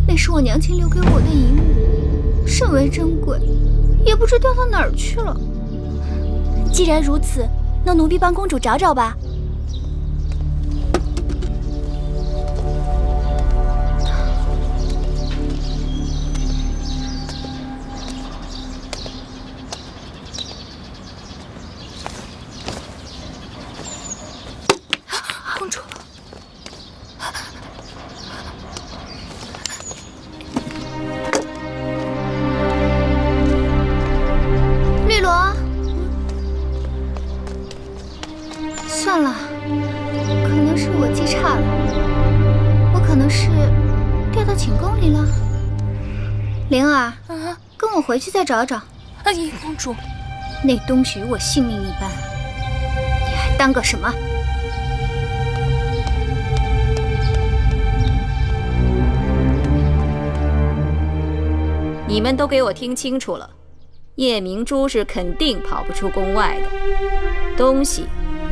S13: 那是我娘亲留给我的遗物，甚为珍贵，也不知掉到哪儿去了。既然如此，那奴婢帮公主找找吧。
S16: 公主，
S13: 绿萝，算了，可能是我记差了，我可能是掉到寝宫里了。灵儿，跟我回去再找找。
S16: 殷公主，
S13: 那东西与我性命一般，你还当个什么？
S15: 你们都给我听清楚了，夜明珠是肯定跑不出宫外的。东西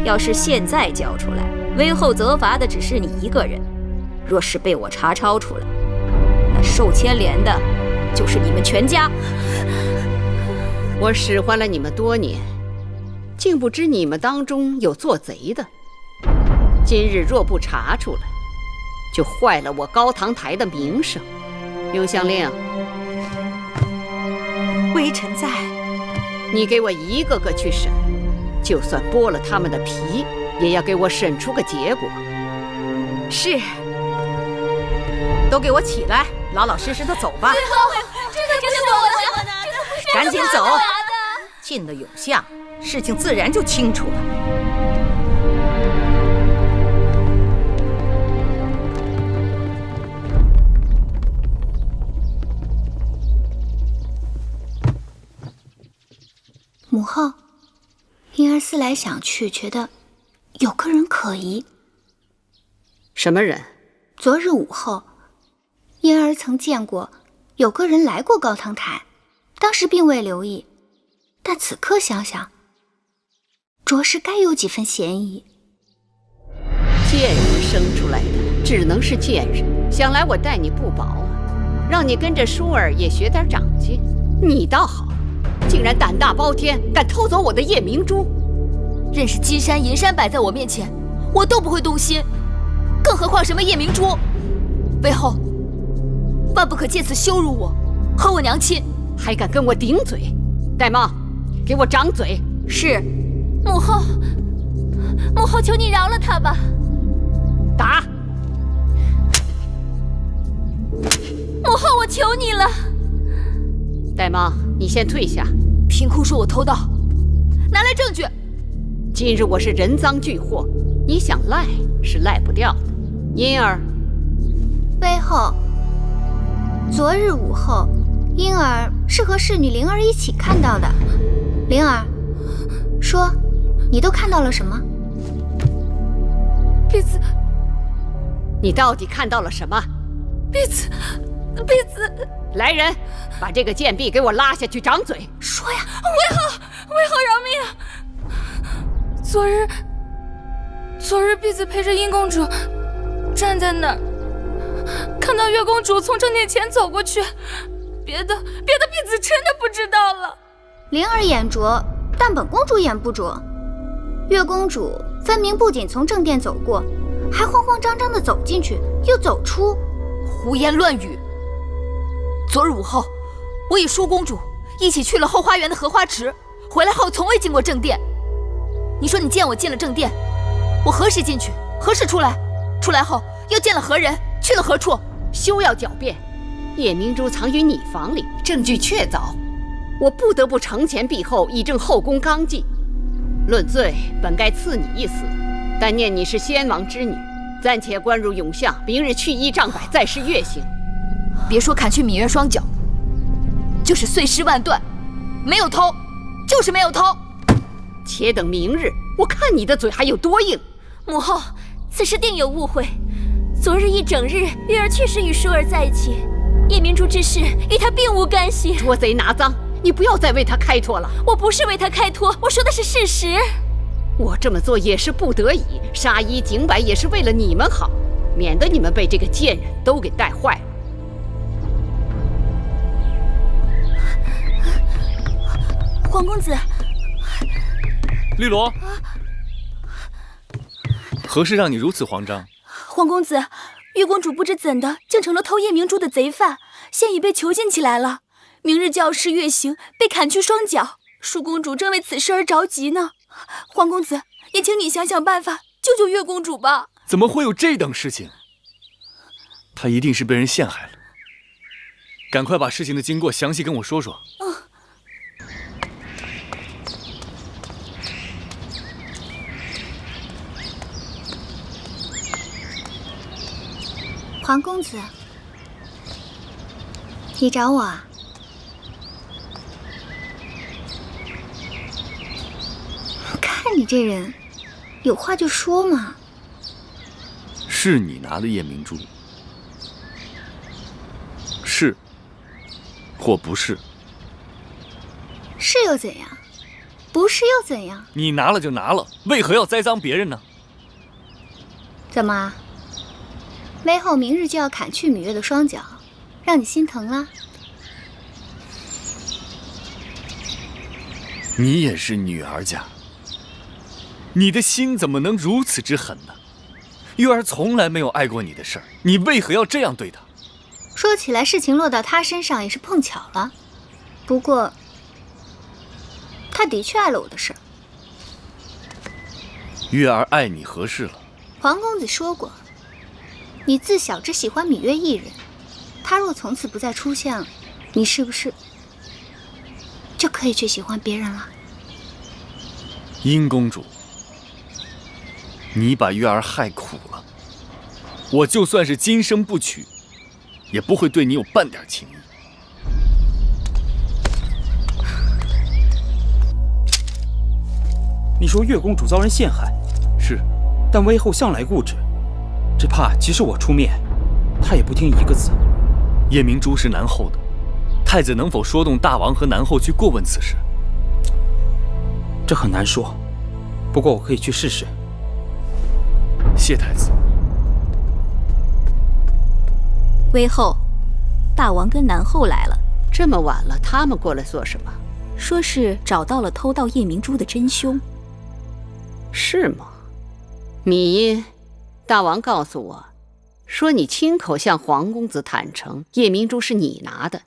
S15: 要是现在交出来，微后责罚的只是你一个人；若是被我查抄出来，那受牵连的就是你们全家。
S6: 我使唤了你们多年，竟不知你们当中有做贼的。今日若不查出来，就坏了我高堂台的名声。永香令，
S11: 微臣在。
S6: 你给我一个个去审，就算剥了他们的皮，也要给我审出个结果。
S11: 是。都给我起来，老老实实的走吧。
S16: 这个不是我的，
S11: 赶紧走。进了永巷，事情自然就清楚了。
S13: 母后，婴儿思来想去，觉得有个人可疑。
S6: 什么人？
S13: 昨日午后，婴儿曾见过有个人来过高堂台，当时并未留意，但此刻想想，着实该有几分嫌疑。
S6: 贱人生出来的只能是贱人，想来我待你不薄啊，让你跟着舒儿也学点长进。你倒好，竟然胆大包天，敢偷走我的夜明珠！
S2: 任是金山银山摆在我面前，我都不会动心，更何况什么夜明珠？魏后，万不可借此羞辱我和我娘亲！
S6: 还敢跟我顶嘴？玳瑁，给我掌嘴！
S2: 是。母后，母后，求你饶了他吧！
S6: 打！
S2: 母后，我求你了！
S6: 玳瑁，你先退下。
S2: 凭空说我偷盗，拿来证据！
S6: 今日我是人赃俱获，你想赖是赖不掉的。婴儿，
S13: 魏后，昨日午后，婴儿是和侍女灵儿一起看到的。灵儿，说，你都看到了什么？
S16: 婢子，
S6: 你到底看到了什么？
S16: 婢子，
S6: 来人，把这个贱婢给我拉下去掌嘴！
S16: 说呀！魏后饶命啊！昨日昨日婢子陪着殷公主站在那儿，看到月公主从正殿前走过去，别的婢子真的不知道了。
S13: 灵儿眼拙，但本公主眼不拙。月公主分明不仅从正殿走过，还慌慌张张地走进去，又走出。
S3: 胡言乱语！昨日午后，我与舒公主一起去了后花园的荷花池，回来后从未进过正殿。你说你见我进了正殿，我何时进去，何时出来？出来后又见了何人，去了何处？
S6: 休要狡辩！叶明珠藏于你房里，证据确凿，我不得不惩前毖后，以正后宫纲纪。论罪，本该赐你一死，但念你是先王之女，暂且关入永巷，明日去衣杖摆，再施月刑。
S3: 别说砍去芈月双脚，就是碎尸万段，没有偷，就是没有偷。
S6: 且等明日，我看你的嘴还有多硬。
S2: 母后，此事定有误会。昨日一整日，月儿确实与舒儿在一起，叶明珠之事与她并无干系。
S6: 捉贼拿赃，你不要再为他开脱了。
S2: 我不是为他开脱，我说的是事实。
S6: 我这么做也是不得已，杀一儆百也是为了你们好，免得你们被这个贱人都给带坏了。
S2: 皇公子，
S5: 绿萝，何事让你如此慌张？
S16: 皇公子，月公主不知怎的，竟成了偷叶明珠的贼犯，现已被囚禁起来了。明日就要施月刑，被砍去双脚。舒公主正为此事而着急呢。皇公子，也请你想想办法，救救月公主吧。
S5: 怎么会有这等事情？她一定是被人陷害了。赶快把事情的经过详细跟我说说。
S13: 皇公子，你找我啊？看你这人，有话就说嘛。
S5: 是你拿的叶明珠？是或不是？
S13: 是又怎样？不是又怎样？
S5: 你拿了就拿了，为何要栽赃别人呢？
S13: 怎么？威后明日就要砍去芈月的双脚，让你心疼了？
S5: 你也是女儿家，你的心怎么能如此之狠呢？月儿从来没有爱过你的事儿，你为何要这样对她？
S13: 说起来，事情落到她身上也是碰巧了。不过，她的确爱了我的事儿。
S5: 月儿爱你何事了？
S13: 皇公子说过，你自小只喜欢芈月一人，她若从此不再出现了，你是不是就可以去喜欢别人了？
S5: 殷公主，你把月儿害苦了，我就算是今生不娶，也不会对你有半点情谊。
S8: 你说月公主遭人陷害，
S5: 是，
S8: 但威后向来固执，只怕即使我出面，她也不听一个字。
S5: 叶明珠是南后的，太子能否说动大王和南后去过问此事？
S8: 这很难说，不过我可以去试试。
S5: 谢太子。
S15: 威后，大王跟南后来了。
S6: 这么晚了，他们过来做什么？
S15: 说是找到了偷盗叶明珠的真凶。
S6: 是吗？芈音，大王告诉我，说你亲口向皇公子坦诚，叶明珠是你拿的，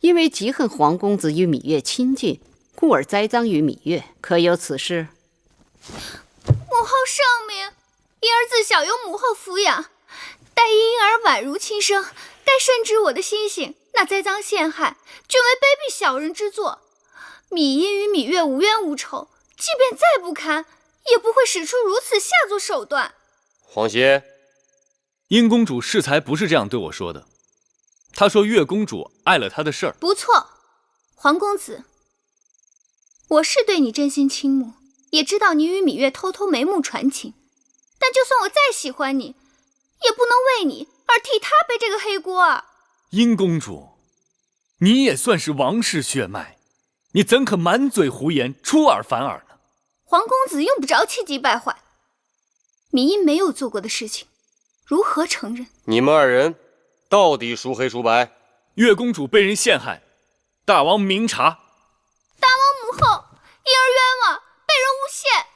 S6: 因为嫉恨皇公子与芈月亲近，故而栽赃于芈月，可有此事？
S13: 母后圣明，婴儿自小由母后抚养，待婴儿宛如亲生，该深知我的心性。那栽赃陷害，均为卑鄙小人之作。芈音与芈月无冤无仇，即便再不堪，也不会使出如此下作手段。
S4: 皇歇，
S5: 殷公主适才不是这样对我说的，她说月公主爱了她的事儿。
S13: 不错，皇公子，我是对你真心倾慕，也知道你与芈月偷偷眉目传情，但就算我再喜欢你，也不能为你而替她背这个黑锅啊！
S5: 殷公主，你也算是王室血脉，你怎可满嘴胡言，出尔反尔呢？
S13: 皇公子用不着气急败坏，民因没有做过的事情，如何承认？
S4: 你们二人到底孰黑孰白？
S5: 月公主被人陷害，大王明察。
S13: 大王母后，婴儿冤枉，被人诬陷。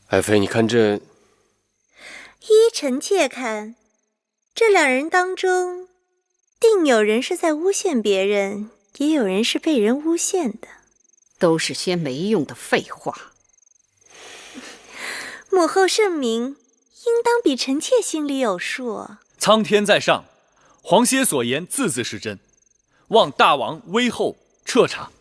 S4: 爱妃，你看这……
S17: 依臣妾看，这两人当中，定有人是在诬陷别人，也有人是被人诬陷的。
S6: 都是些没用的废话。
S17: 母后圣明，应当比臣妾心里有数。
S5: 苍天在上，皇歇所言字字是真，望大王威后彻查。